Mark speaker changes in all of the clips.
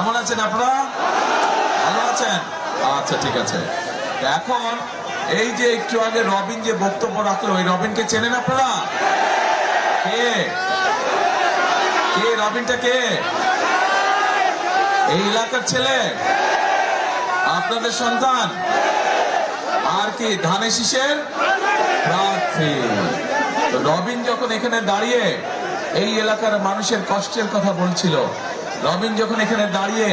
Speaker 1: কেমন আছেন আপনারা? ভালো আছেন? আচ্ছা ঠিক আছে। এখন এই যে একটু আগে রবিন যে বক্তব্য রাখলো, ওই রবিনকে চেনেন আপনারা? কে কে রবিনটা কে? এই এলাকার ছেলে, আপনাদের সন্তান, আর কি ধানের শীষের প্রার্থী। রবিন যখন এখানে দাঁড়িয়ে এই এলাকার মানুষের কষ্টের কথা বলছিল, রবিন যখন এখানে দাঁড়িয়ে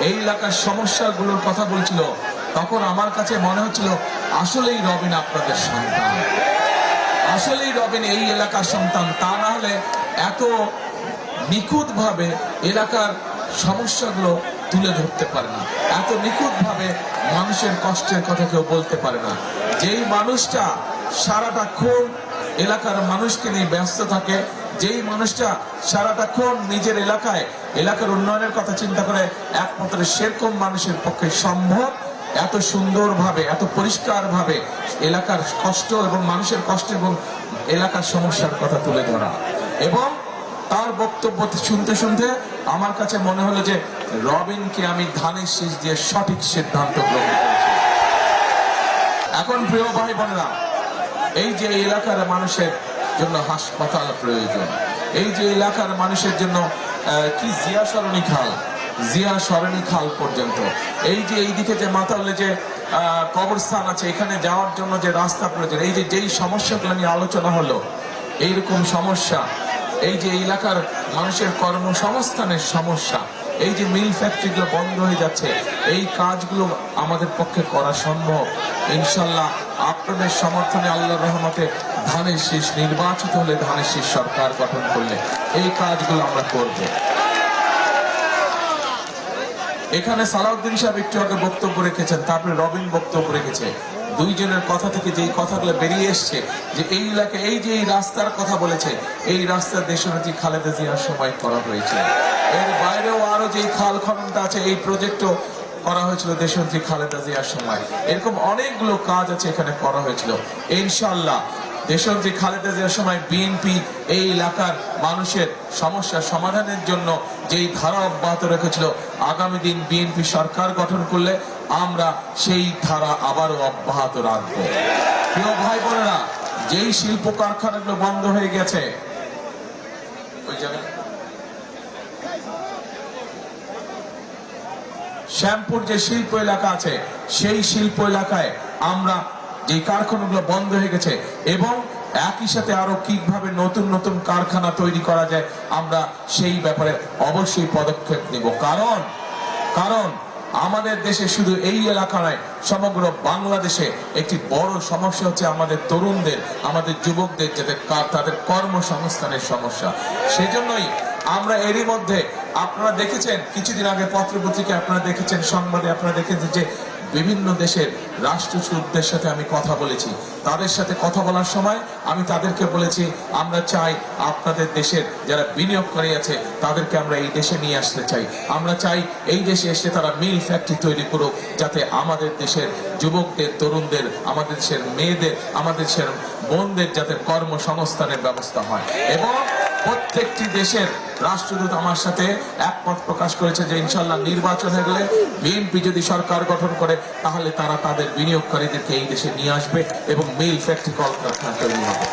Speaker 1: এই এলাকার সমস্যাগুলোর কথা বলছিল, তখন আমার কাছে মনে হচ্ছিল আসলেই রবিন আপনাদের সন্তান, আসলেই রবিন এই এলাকার সন্তান। তা না হলে এত নিখুঁত ভাবে এলাকার সমস্যাগুলো তুলে ধরতে পারে না, এত নিখুঁত ভাবে মানুষের কষ্টের কথা কেউ বলতে পারে না। যেই মানুষটা সারাটাক্ষণ এলাকার মানুষকে নিয়ে ব্যস্ত থাকে, যেই মানুষটা সারাটাক্ষণ নিজের এলাকার উন্নয়নের কথা চিন্তা করে, একমাত্র সেরকম মানুষের পক্ষে সম্ভব এত সুন্দরভাবে, এত পরিষ্কার ভাবে এলাকার কষ্ট এবং মানুষের কষ্ট এবং এলাকার সমস্যার কথা তুলে ধরা। এবং তার বক্তব্য শুনতে শুনতে আমার কাছে মনে হলো যে রবিনকে আমি ধানের শীষ দিয়ে সঠিক সিদ্ধান্ত গ্রহণ করেছি। এখন প্রিয় ভাই বোনেরা, এই যে এলাকার মানুষের জন্য হাসপাতাল প্রয়োজন, এই যে এলাকার মানুষের জন্য কি জিয়া সরণী খাল পর্যন্ত, এই যে এইদিকে যে মাতালে যে কবরস্থান আছে, এখানে যাওয়ার জন্য যে রাস্তা প্রয়োজন, এই যে যেই সমস্যাগুলো নিয়ে আলোচনা হলো, এইরকম সমস্যা, এই যে এলাকার মানুষের কর্মসংস্থানের সমস্যা, এই যে মিল ফ্যাক্টরিগুলো বন্ধ হয়ে যাচ্ছে, এই কাজগুলো আমাদের পক্ষে করা সম্ভব ইনশাল্লাহ আপনাদের সমর্থনে, আল্লাহর রহমতে ধানের শীষ নির্বাচিত হলে, ধানের শীষ সরকার গঠন করলে এই কাজগুলো আমরা করব। এখানে সালাউদ্দিন সাহেব একটু আগে বক্তব্য রেখেছেন, তারপরে রবিন বক্তব্য রেখেছে। দুইজনের কথা থেকে যেই কথাগুলো বেরিয়ে এসছে যে এই এলাকায় এই যে এই রাস্তার কথা বলেছে, এই রাস্তা দেশনেত্রী খালেদা জিয়ার সময় করা হয়েছে। এর বাইরেও আরো যে খাল খননটা আছে, এই প্রজেক্টও করা হয়েছিল দেশনেত্রী খালেদা জিয়ার সময়। এরকম অনেকগুলো কাজ আছে এখানে করা হয়েছিল। ইনশাআল্লাহ দেশনেত্রী খালেদা জিয়ার সময় বিএনপি এই এলাকার মানুষের সমস্যা সমাধানের জন্য যেই ধারা অব্যাহত রেখেছিল, আগামী দিন বিএনপি সরকার গঠন করলে আমরা সেই ধারা আবারও অব্যাহত রাখবো। প্রিয় ভাই বোনেরা, যেই শিল্প কারখানাগুলো বন্ধ হয়ে গেছে, ওই জায়গায় শ্যামপুর যে শিল্প এলাকা আছে, সেই শিল্প এলাকায় আমরা যে কারখানাগুলো বন্ধ হয়ে গেছে এবং একই সাথে আরো কিভাবে নতুন নতুন কারখানা তৈরি করা যায়, আমরা সেই ব্যাপারে অবশ্যই পদক্ষেপ নেব। কারণ আমাদের দেশে শুধু এই এলাকা নয়, সমগ্র বাংলাদেশে একটি বড় সমস্যা হচ্ছে আমাদের তরুণদের, আমাদের যুবকদের, যাদের তাদের কর্মসংস্থানের সমস্যা। সেজন্যই আমরা এরই মধ্যে আপনারা দেখেছেন, কিছুদিন আগে পত্রপত্রিকায় আপনারা দেখেছেন, সংবাদে আপনারা দেখেছেন যে বিভিন্ন দেশের রাষ্ট্রদূতদের সাথে আমি কথা বলেছি। তাদের সাথে কথা বলার সময় আমি তাদেরকে বলেছি, আমরা চাই আপনাদের দেশের যারা বিনিয়োগকারী আছে তাদেরকে আমরা এই দেশে নিয়ে আসতে চাই। আমরা চাই এই দেশে এসে তারা মিল ফ্যাক্টরি তৈরি করুক, যাতে আমাদের দেশের যুবকদের, তরুণদের, আমাদের দেশের মেয়েদের, আমাদের দেশের বোনদের যাতে কর্মসংস্থানের ব্যবস্থা হয়। এবং প্রত্যেকটি দেশের রাষ্ট্রদূত আমার সাথে একমত প্রকাশ করেছে যে ইনশাল্লাহ নির্বাচন হয়ে গেলে বিএনপি যদি সরকার গঠন করে, তাহলে তারা তাদের বিনিয়োগকারীদেরকে এই দেশে নিয়ে আসবে এবং মিল ফ্যাক্টরি কলকারখানা তৈরি হবে।